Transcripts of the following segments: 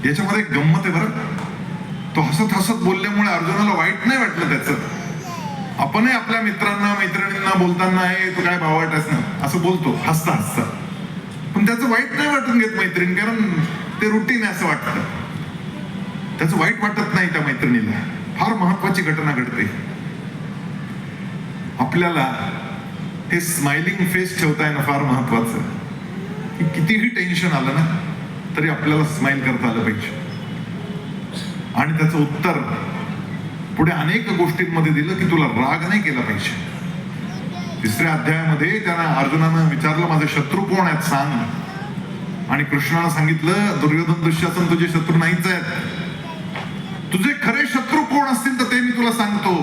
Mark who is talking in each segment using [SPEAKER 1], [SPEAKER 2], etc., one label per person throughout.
[SPEAKER 1] याच्यामध्ये एक गंमत आहे बरं. तो हसत हसत बोलल्यामुळे अर्जुनाला वाईट नाही वाटलं त्याचं. आपणही आपल्या मित्रांना मैत्रिणींना बोलताना हे तू काय भावाटच ना असं बोलतो हसता हसता, पण त्याचं वाईट नाही वाटून घेत मैत्रीण, कारण ते रुटीन आहे असं वाटतं. त्याचं वाईट वाटत नाही त्या मैत्रिणीला. फार महत्वाची घटना घडते. आपल्याला हे स्माइलिंग फेस ठेवता येणं फार महत्वाचं. कितीही टेन्शन आलं ना तरी आपल्याला स्माइल करता आलं पाहिजे. आणि त्याचं उत्तर पुढे अनेक गोष्टींमध्ये दिलं की तुला राग नाही केला पाहिजे. 3ऱ्या अध्यायामध्ये त्यांना अर्जुनानं विचारलं माझे शत्रू कोण आहेत सांग, आणि कृष्णानं सांगितलं दुर्योधन दुःशासन तुझे शत्रू नाहीच आहेत. तुझे खरे शत्रू कोण असतील तर ते मी तुला सांगतो.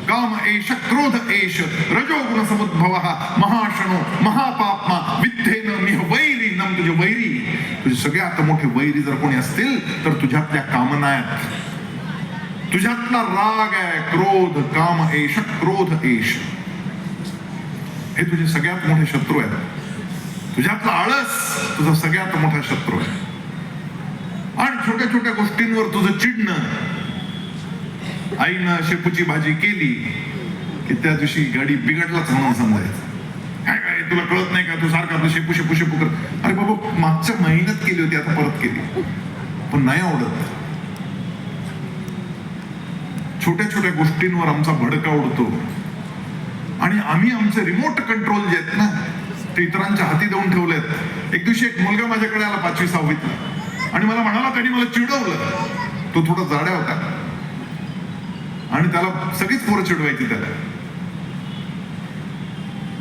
[SPEAKER 1] काम एष क्रोध एष रजोगुण समुद्भव महाशनो महापाप्मा विद्धेन मिह वैरी नम. तुझे वैरी, तुझे सगळ्यात मोठे वैरी जर कोणी असतील तर तुझ्यातल्या कामना आहेत, तुझ्यातला राग आहे. क्रोध काम एष क्रोध एष हे तुझे सगळ्यात मोठे शत्रू आहेत. तुझ्यातला आळस तुझा सगळ्यात मोठा शत्रू आहे. आणि छोट्या छोट्या गोष्टींवर तुझं चिडणं. आईनं शेपूची भाजी केली की त्या दिवशी गाडी बिघडलाच म्हणून समजायचं. काय तुला कळत नाही का, तू सारखं आपलं शेपू शेपू शेपू कर. अरे बाबा मागच्या महिन्यात केली होती आता परत केली, पण नाही आवडत. छोट्या छोट्या गोष्टींवर आमचा भडका उडतो आणि आम्ही आमचे रिमोट कंट्रोल जे आहेत ना ते इतरांच्या हाती देऊन ठेवलेत. एक दिवशी एक मुलगा माझ्याकडे आला 5वी 6वीतला आणि मला म्हणाला त्यांनी मला चिडवलं. तो थोडा जाड्या होता आणि त्याला सगळीच पोरं चिडवायची त्याला.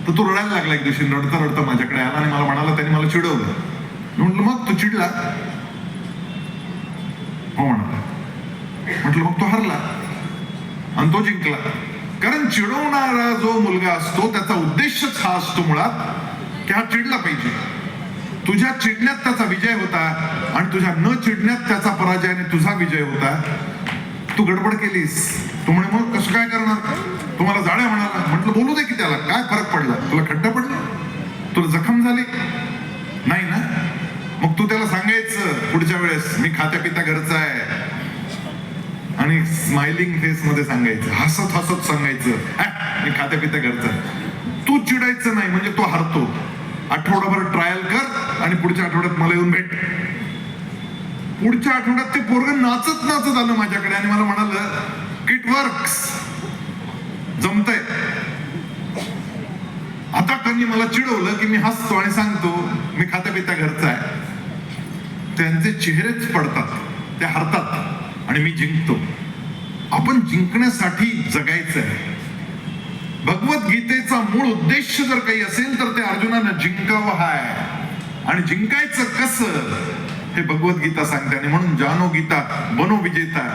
[SPEAKER 1] तर तो रडायला लागला एक दिवशी. रडता रडता माझ्याकडे आला आणि मला म्हणाला त्यांनी मला चिडवलं. म्हटलं मग तू चिडला? हो म्हणाला. म्हटलं मग तो हरला आणि तो जिंकला. कारण चिडवणारा जो मुलगा असतो त्याचा उद्देशच हा असतो मुळात की हा चिडला पाहिजे. तुझ्या चिडण्यात त्याचा विजय होता आणि तुझ्या न चिडण्यात त्याचा पराजय आणि तुझा विजय होता. तू गडबड केलीस. तू म्हणे मग कसं काय करणार, तुम्हाला जाड्या म्हणाला. म्हटलं बोलू दे की त्याला, काय फरक पडला, तुला खड्डा पडला, तुला जखम झाली नाही ना. मग तू त्याला सांगायचं पुढच्या वेळेस मी खात्या पित्या घरचा आहे आणि स्माइलिंग फेस मध्ये सांगायचं, हसत हसत सांगायचं मी खात्या पित्या घरचा. तू चिडायचं नाही म्हणजे तो हरतो. आठवडाभर ट्रायल कर आणि पुढच्या आठवड्यात मला येऊन भेट. पुढच्या आठवड्यात ते पोरगं नाचत नाचत आलं माझ्याकडे आणि मला म्हणालं इट वर्क्स, जमतंय. आता त्यांनी मला चिडवलं की मी हसतो आणि सांगतो मी खात्या पित्या घरचा आहे. त्यांचे चेहरेच पडतात, ते हरतात आणि मी जिंकतो. आपण जिंकण्यासाठी जगायचं आहे. भगवद्गीतेचा मूळ उद्देश जर काही असेल तर ते अर्जुनानं जिंकावं आहे. आणि जिंकायचं कसं हे भगवद्गीता सांगते. आणि म्हणून जानो गीता बनो विजेता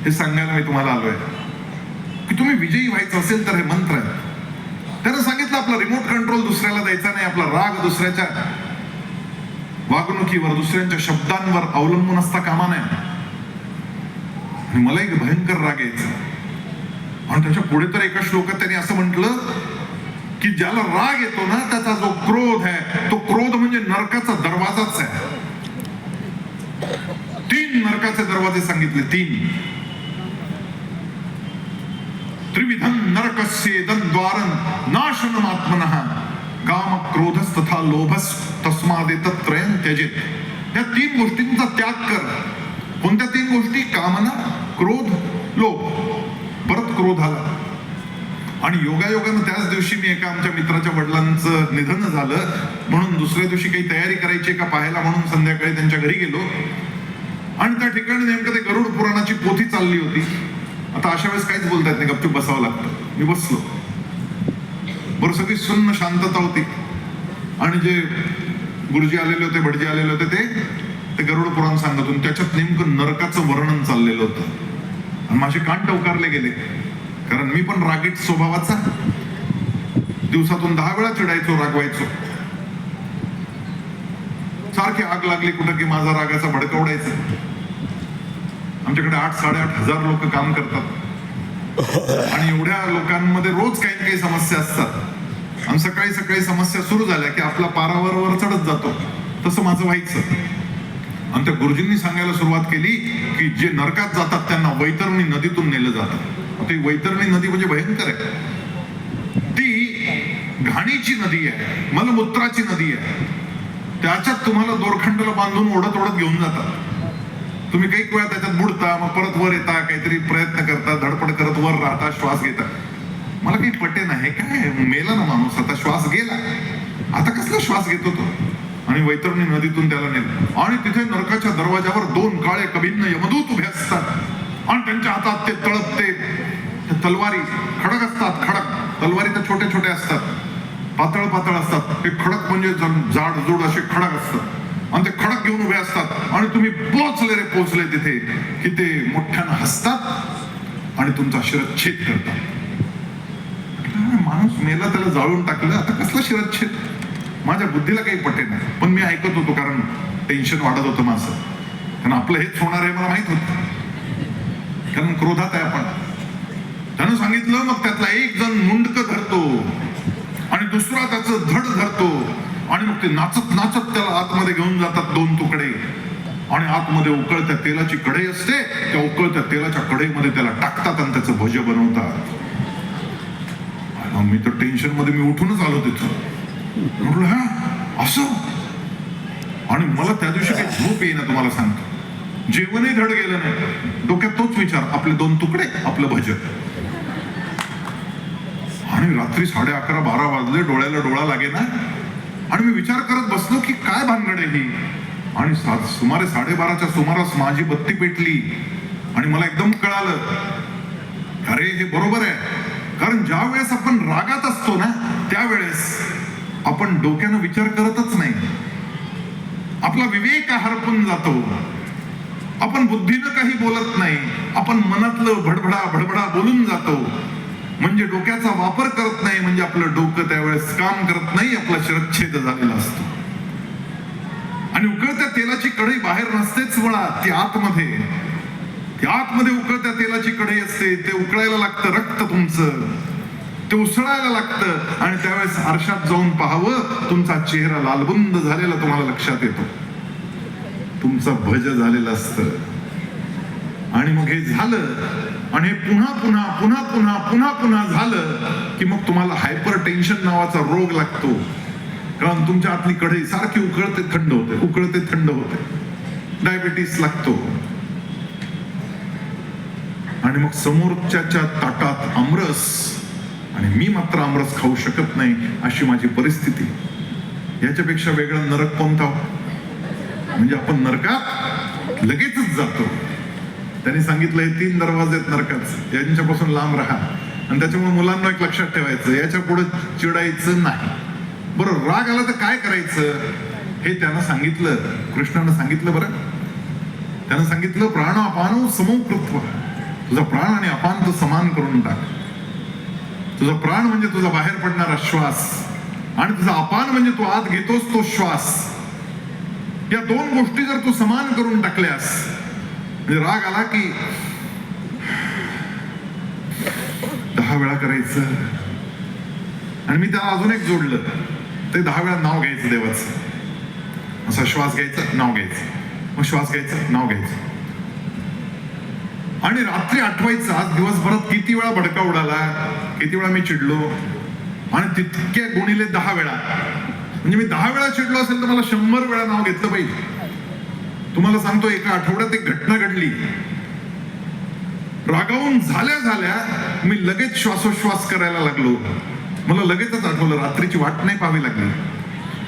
[SPEAKER 1] हे सांगायला मी तुम्हाला आलोय की तुम्ही विजयी व्हायचं असेल तर हे मंत्र आहे. त्यानं सांगितलं आपला रिमोट कंट्रोल दुसऱ्याला द्यायचा नाही. आपला राग दुसऱ्याच्या वागणुकीवर दुसऱ्यांच्या शब्दांवर अवलंबून असता कामा नये. आणि मला एक भयंकर राग यायचा. आणि त्याच्या पुढे तर एका श्लोकात त्यांनी असं म्हटलं की ज्याला राग येतो ना त्याचा जो क्रोध आहे तो क्रोध म्हणजे नरकाचा दरवाजाच आहे. 3 नरकाचे दरवाजे सांगितले. 3 त्रिविधं नरकस्येदं द्वारं नाशनम् आत्मनः काम क्रोधस तथा लोभस तस्मादेतत्रयं त्यजेत. या 3 गोष्टींचा त्याग कर. कोणत्या 3 गोष्टी? कामना, क्रोध, लोभ. परत क्रोध आला. आणि योगायोगानं त्याच दिवशी मी एका आमच्या मित्राच्या वडिलांचं निधन झालं म्हणून दुसऱ्या दिवशी काही तयारी करायची का पाहायला म्हणून संध्याकाळी त्यांच्या घरी गेलो. आणि त्या ठिकाणी नेमकं ते गरुड पुराणाची पोथी चालली होती. आता अशा वेळेस काहीच बोलता येत नाही, गपचूप बसावं लागतं. मी बसलो. बरं सगळी सुन्न शांतता होती. आणि जे गुरुजी आलेले होते, भटजी आलेले होते ते गरुड पुराण सांगत होते. त्याच्यात नेमकं नरकाचं वर्णन चाललेलं होतं. आणि माझे कान टवकारले गेले. कारण मी पण रागीट स्वभावाचा. दिवसातून 10 वेळा चिडायचो, रागवायचो. सारखी आग लागली कुठं की माझा रागाचा भडका उडायचा. आमच्याकडे 8-8.5 हजार लोक काम करतात आणि एवढ्या लोकांमध्ये रोज काही काही समस्या असतात. आणि सकाळी सकाळी समस्या सुरू झाल्या की आपला पारा वर चढत जातो. तसं माझं व्हायचं. आणि त्या गुरुजींनी सांगायला सुरुवात केली की जे नरकात जातात त्यांना वैतरणी नदीतून नेलं जातं. ती वैतरणी नदी म्हणजे भयंकर आहे. ती घाणीची नदी आहे, मलमूत्राची नदी आहे. त्याच्यात तुम्हाला दोरखंडाला बांधून ओढत ओढत घेऊन जातात. तुम्ही काही वेळा त्याच्यात बुडता, मग परत वर येता, काहीतरी प्रयत्न करता, धडपड करत वर राहता, श्वास घेता. मला काही पटे नाही, काय मेला ना माणूस, आता श्वास गेला, आता कसला श्वास घेतो तो. आणि वैतरणी नदीतून त्याला नेलं आणि तिथे नरकाच्या दरवाजावर 2 काळे कभिन्न यमदूत उभे असतात आणि त्यांच्या हातात ते तळपते तलवारी खडक असतात. खडक तलवारी तर छोटे छोटे असतात, पातळ पातळ असतात. ते खडक म्हणजे जाड जोड असे खडक असतात आणि ते खडक घेऊन उभे असतात. आणि तुम्ही पोचले तिथे की ते मोठ्यानं हसतात आणि तुमचा शिरच्छेद करतात. माणूस मेला, त्याला जाळून टाकलं, आता कसला शिरच्छेद. माझ्या बुद्धीला काही पटे नाही, पण मी ऐकत होतो कारण टेन्शन वाढत होतं माझं. कारण आपलं हेच होणार आहे मला माहित होतं, कारण क्रोधात आहे आपण. त्यानं सांगितलं, मग त्यातला एक जण मुंडकं धरतो आणि दुसरा त्याचं धड धरतो आणि मग ते नाचत नाचत त्याला आतमध्ये घेऊन जातात 2 तुकडे. आणि आतमध्ये उकळत्या तेलाची कढई असते, त्या उकळत्या तेलाच्या कढईमध्ये त्याला टाकतात आणि त्याचं भज बनवतात. मी तर टेन्शन मध्ये मी उठूनच आलो तिथं. म्हटलं हा असं. आणि मला त्या दिवशी काही झोप येईना, तुम्हाला सांगतो. जेवणही धड गेलं नाही, डोक्यात तोच विचार, आपले 2 तुकडे, आपलं भजन. आणि रात्री 11:30-12 वाजले, डोळ्याला डोळा लागे ना. आणि मी विचार करत बसलो की काय भानगड आहे ही. आणि सुमारे 12:30च्या सुमारास माझी बत्ती पेटली आणि मला एकदम कळालं, अरे हे बरोबर आहे. कारण ज्या वेळेस आपण रागात असतो ना, त्यावेळेस आपण डोक्यानं विचार करतच नाही, आपला विवेक हरपून जातो. आपण बुद्धीनं काही बोलत नाही, आपण मनातलं भडभडा बोलून जातो. म्हणजे डोक्याचा वापर करत नाही, म्हणजे आपलं डोकं त्यावेळेस काम करत नाही, आपला शिरच्छेद झालेला असतो. आणि उकळत्या तेलाची कढई बाहेर नसतेच मुळात, ती आतमध्ये उकळत्या तेलाची कढई असते. ते उकळायला लागतं, रक्त तुमचं ते उसळायला लागतं. आणि त्यावेळेस आरशात जाऊन पाहावं, तुमचा चेहरा लालबुंद झालेला तुम्हाला लक्षात येतो, तुमचं भज झालेलं असतं. आणि मग हे झालं आणि हे पुन्हा झालं की मग तुम्हाला हायपर टेन्शन नावाचा रोग लागतो. कारण तुमच्या आतली कढई सारखी उकळते थंड होते. डायबिटीस लागतो. आणि मग समोरच्याच्या ताटात आमरस आणि मी मात्र आमरस खाऊ शकत नाही, अशी माझी परिस्थिती. याच्यापेक्षा वेगळा नरक कोणता. म्हणजे आपण नरकात लगेचच जातो. त्यांनी सांगितलं, हे 3 दरवाजे आहेत नरकाचे, यांच्यापासून लांब राहा. आणि त्याच्यामुळे मुलांना एक लक्षात ठेवायचं, याच्या पुढे चिडायचं नाही. बरं, राग आला तर काय करायचं हे त्यानं सांगितलं, कृष्णानं सांगितलं. बरं, त्यानं सांगितलं, प्राणापान समकृत्व. तुझा प्राण आणि अपान तो समान करून टाक. तुझा प्राण म्हणजे तुझा बाहेर पडणारा श्वास आणि तुझा अपान म्हणजे तू आत घेतोस तो श्वास. या 2 गोष्टी जर तू समान करून टाकल्यास, म्हणजे राग आला की 10 वेळा करायचं. आणि मी त्याला अजून एक जोडलं, ते 10 वेळा नाव घ्यायचं देवाचं. असा श्वास घ्यायचा, नाव घ्यायचं, मग श्वास घ्यायचा, नाव घ्यायचं. आणि रात्री आठवायचं, आज दिवसभरात किती वेळा भडका उडाला, किती वेळा मी चिडलो. आणि तितके गुणिले 10 वेळा. म्हणजे मी 10 वेळा चिडलो असेल तर मला 100 वेळा नाव घेतलं पाहिजे. तुम्हाला सांगतो, एका आठवड्यात एक घटना घडली. रागावून झाल्या मी लगेच श्वासोश्वास करायला लागलो. मला लगेचच आठवलं, रात्रीची वाट नाही पाहावी लागली.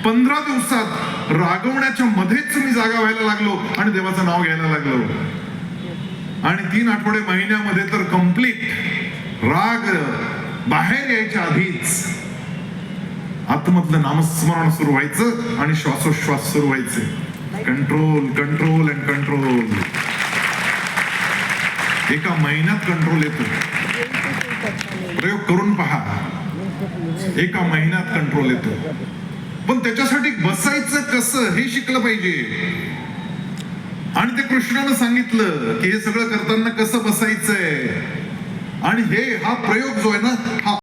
[SPEAKER 1] 15 दिवसात रागवण्याच्या मध्येच मी जागा व्हायला लागलो आणि देवाचं नाव घ्यायला लागलो. आणि 3 आठवडे महिन्यामध्ये तर कंप्लीट राग बाहेर यायच्या आधीच आतमधलं नामस्मरण सुरू व्हायचं आणि श्वासोश्वास सुरू व्हायचे. Control and control. एका महिन्यात कंट्रोल येतो. प्रयोग करून पहा, एका महिन्यात कंट्रोल येतो. पण त्याच्यासाठी बसायचं कसं हे शिकलं पाहिजे. आणि ते कृष्णानं सांगितलं की हे सगळं करताना कसं बसायचंय. आणि हा प्रयोग जो आहे ना, हा